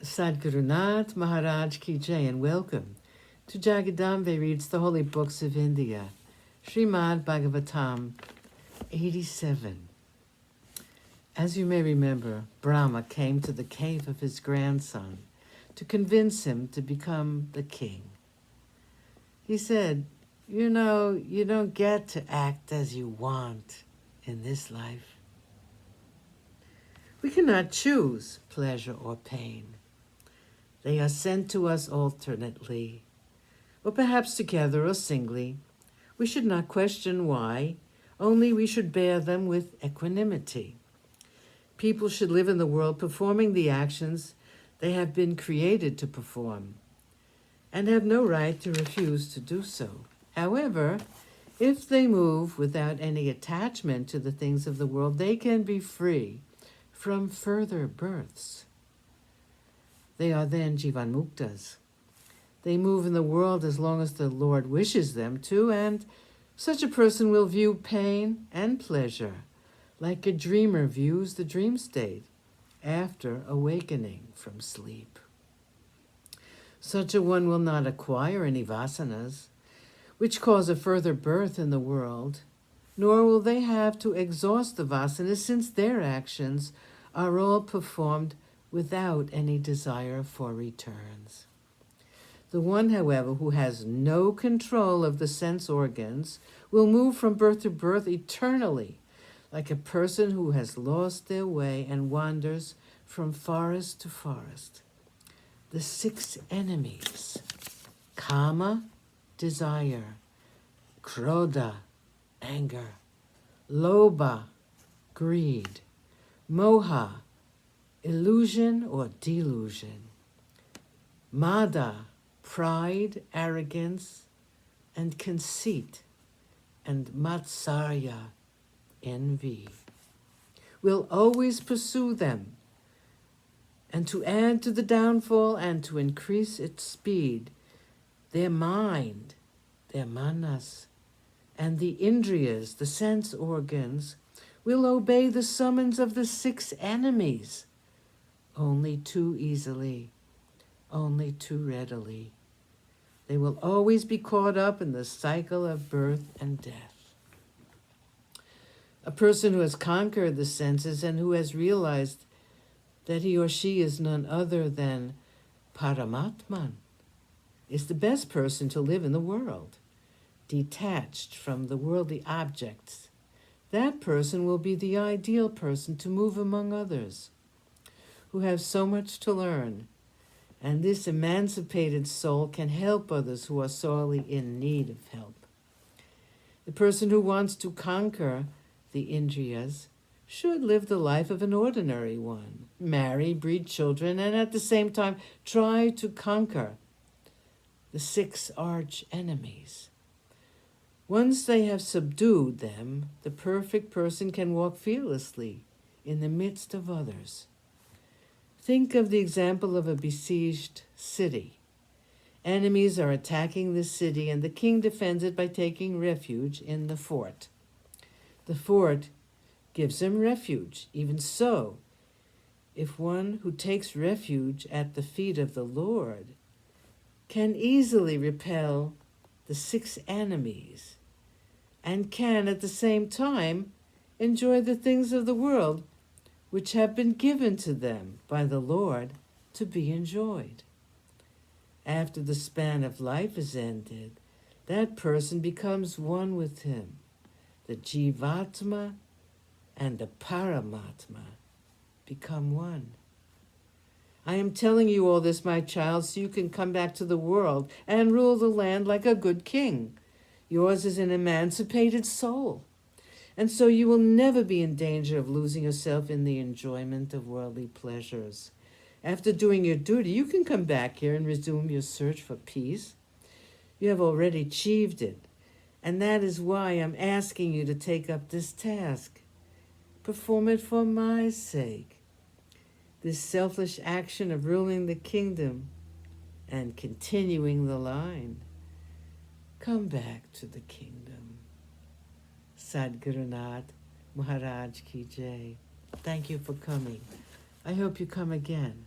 Sadgurunath Maharaj Ki Jai, and welcome to Jagadambe Reads the Holy Books of India, ShrimadBhagavatam87. As you may remember, Brahma came to the cave of his grandson to convince him to become the king. He said, you don't get to act as you want in this life. We cannot choose pleasure or pain. They are sent to us alternately, or perhaps together or singly. We should not question why, only we should bear them with equanimity. People should live in the world performing the actions they have been created to perform, and have no right to refuse to do so. However, if they move without any attachment to the things of the world, they can be free from further births. They are then jivanmuktas. They move in the world as long as the Lord wishes them to, and such a person will view pain and pleasure like a dreamer views the dream state after awakening from sleep. Such a one will not acquire any vasanas, which cause a further birth in the world, nor will they have to exhaust the vasanas, since their actions are all performed without any desire for returns. The one, however, who has no control of the sense organs will move from birth to birth eternally, like a person who has lost their way and wanders from forest to forest. The 6 enemies: kama, desire; krodha, anger; lobha, greed; moha, illusion or delusion; mada, pride, arrogance, and conceit; and matsarya, envy, will always pursue them. And to add to the downfall and to increase its speed, their mind, their manas, and the indriyas, the sense organs, will obey the summons of the 6 enemies, only too easily, only too readily. They will always be caught up in the cycle of birth and death. A person who has conquered the senses and who has realized that he or she is none other than Paramatman is the best person to live in the world, detached from the worldly objects. That person will be the ideal person to move among others who have so much to learn, and this emancipated soul can help others who are sorely in need of help. The person who wants to conquer the indriyas should live the life of an ordinary one, marry, breed children, and at the same time try to conquer the 6 arch enemies. Once they have subdued them, the perfect person can walk fearlessly in the midst of others. Think of the example of a besieged city. Enemies are attacking the city, and the king defends it by taking refuge in the fort. The fort gives him refuge. Even so, if one who takes refuge at the feet of the Lord can easily repel the 6 enemies and can at the same time enjoy the things of the world which have been given to them by the Lord to be enjoyed. After the span of life is ended, that person becomes one with him. The Jivatma and the Paramatma become one. I am telling you all this, my child, so you can come back to the world and rule the land like a good king. Yours is an emancipated soul, and so you will never be in danger of losing yourself in the enjoyment of worldly pleasures. After doing your duty, you can come back here and resume your search for peace. You have already achieved it, and that is why I'm asking you to take up this task. Perform it for my sake. This selfish action of ruling the kingdom and continuing the line. Come back to the kingdom. Sadgurunath Maharaj Ki Jai. Thank you for coming. I hope you come again.